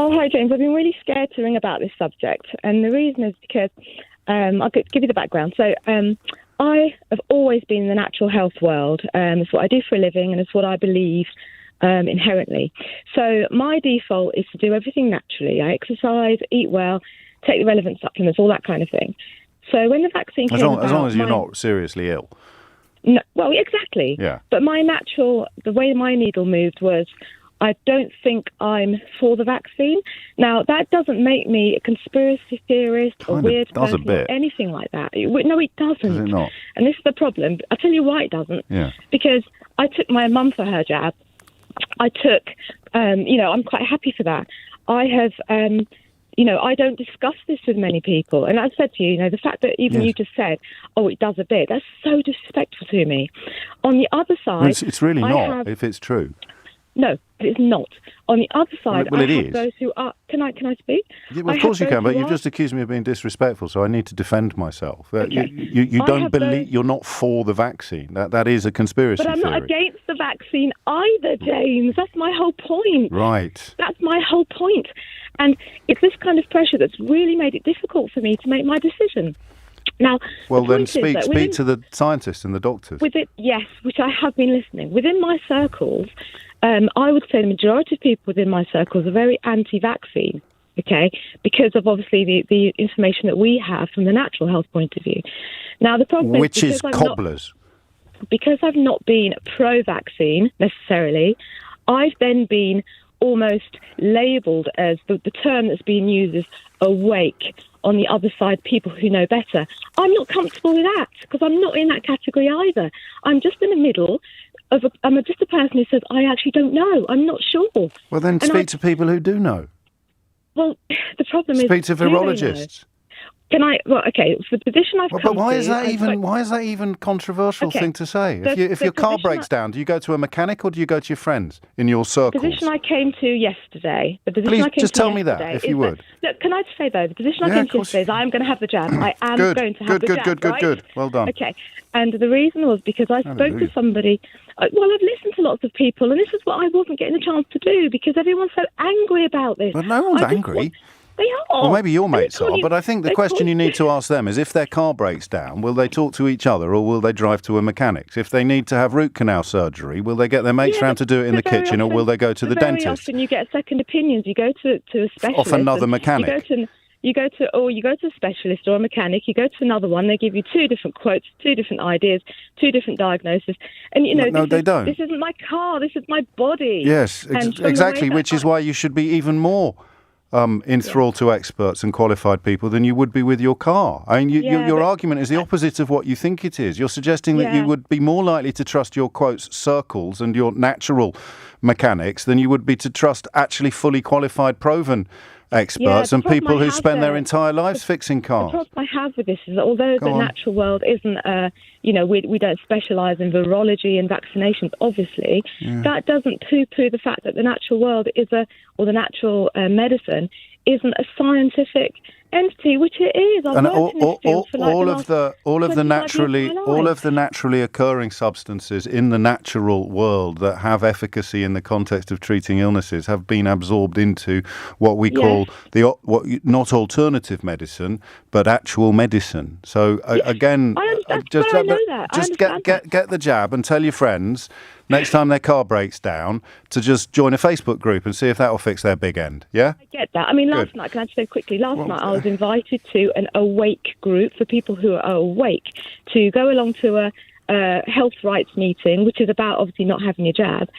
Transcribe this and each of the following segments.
Oh, hi, James. I've been really scared to ring about this subject. And the reason is because I'll give you the background. So I have always been in the natural health world. It's what I do for a living and it's what I believe inherently. So my default is to do everything naturally. I exercise, eat well, take the relevant supplements, all that kind of thing. So when the vaccine came about... As long as you're not seriously ill. No, well, exactly. Yeah. But the way my needle moved was... I don't think I'm for the vaccine. Now, that doesn't make me a conspiracy theorist or weird person or anything like that. No, it doesn't. Does it not? And this is the problem. I'll tell you why it doesn't. Yeah. Because I took my mum for her jab. I took, I'm quite happy for that. I have, I don't discuss this with many people. And I said to you, the fact that even you just said, oh, it does a bit, that's so disrespectful to me. On the other side... Well, it's really not, if it's true. No, it's not. On the other side, I have is. Those who are... Can I speak? Yeah, well, of course you can, but you've just accused me of being disrespectful, so I need to defend myself. Okay. You don't believe... You're not for the vaccine. That is a conspiracy theory. But I'm not against the vaccine either, James. That's my whole point. Right. That's my whole point. And it's this kind of pressure that's really made it difficult for me to make my decision. Now, well, then speak to the scientists and the doctors. Yes, which I have been listening. Within my circles... I would say the majority of people within my circles are very anti-vaccine, okay, because of obviously the information that we have from the natural health point of view. Now, the problem is cobblers. Because I've not been pro-vaccine necessarily, I've then been almost labelled as the term that's being used as awake on the other side, people who know better. I'm not comfortable with that because I'm not in that category either. I'm just in the middle. I'm just a person who says, I actually don't know. I'm not sure. Well, then speak to people who do know. Well, the problem is... Speak to virologists. Can I... Well, okay, so the position I've come to... But why is that even controversial thing to say? If your car breaks down, do you go to a mechanic or do you go to your friends in your circles? The position I came to yesterday... Please, just tell me that, if you would. Look, can I just say, though, the position I came to yesterday is I am going to have the jab. I am going to have the jab, Good. Well done. Okay. And the reason was because I spoke to somebody... Well, I've listened to lots of people, and this is what I wasn't getting a chance to do because everyone's so angry about this. But no one's angry. They are. Well, maybe your mates are, but I think the question you need to ask them is if their car breaks down, will they talk to each other or will they drive to a mechanic's? If they need to have root canal surgery, will they get their mates round to do it in the kitchen or will they go to the dentist? Very often you get second opinions. You go to a specialist. Off another mechanic. You go to a specialist or a mechanic, you go to another one, they give you two different quotes, two different ideas, two different diagnoses. And, they don't. This isn't my car, this is my body. Yes, exactly, which is why you should be even more enthralled to experts and qualified people than you would be with your car. I mean, your argument is the opposite of what you think it is. You're suggesting that you would be more likely to trust your, quotes, circles and your natural mechanics than you would be to trust actually fully qualified, proven experts and people who spend their entire lives fixing cars. The problem I have with this is that although the natural world isn't, we don't specialise in virology and vaccinations, obviously, that doesn't poo-poo the fact that the natural world or the natural medicine isn't a scientific entity, which it is. I've worked in this field for all of the naturally occurring substances in the natural world that have efficacy in the context of treating illnesses have been absorbed into what we call not alternative medicine but actual medicine. So again, just get the jab and tell your friends next time their car breaks down to just join a Facebook group and see if that will fix their big end. Yeah? I get that. I mean, last night, can I just say quickly, night I was invited to an awake group for people who are awake to go along to a health rights meeting, which is about obviously not having your jab.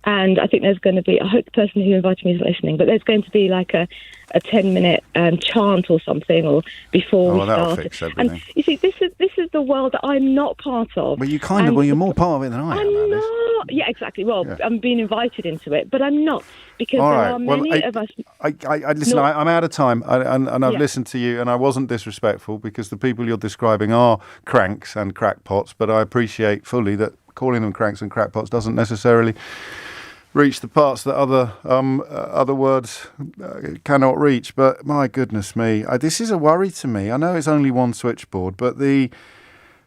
And I think there's going to be, I hope the person who invited me is listening, but there's going to be like a 10-minute chant or something or before we start. That'll fix everything. And you see, this is the world that I'm not part of. Well, you're more part of it than I am. I'm not. Yeah, exactly. Well, I'm being invited into it, but I'm not because there are many of us. Listen, I'm out of time, and I've listened to you, and I wasn't disrespectful because the people you're describing are cranks and crackpots, but I appreciate fully that calling them cranks and crackpots doesn't necessarily reach the parts that other words cannot reach. But my goodness me, this is a worry to me. I know it's only one switchboard, but the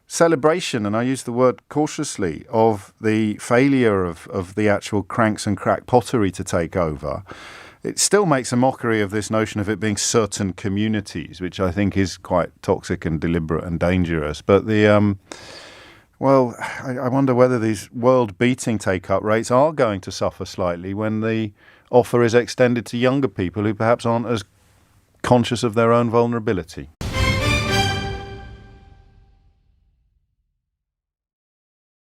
celebration, and I use the word cautiously, of the failure of the actual cranks and crackpottery to take over it still makes a mockery of this notion of it being certain communities, which I think is quite toxic and deliberate and dangerous. But I wonder whether these world-beating take-up rates are going to suffer slightly when the offer is extended to younger people who perhaps aren't as conscious of their own vulnerability.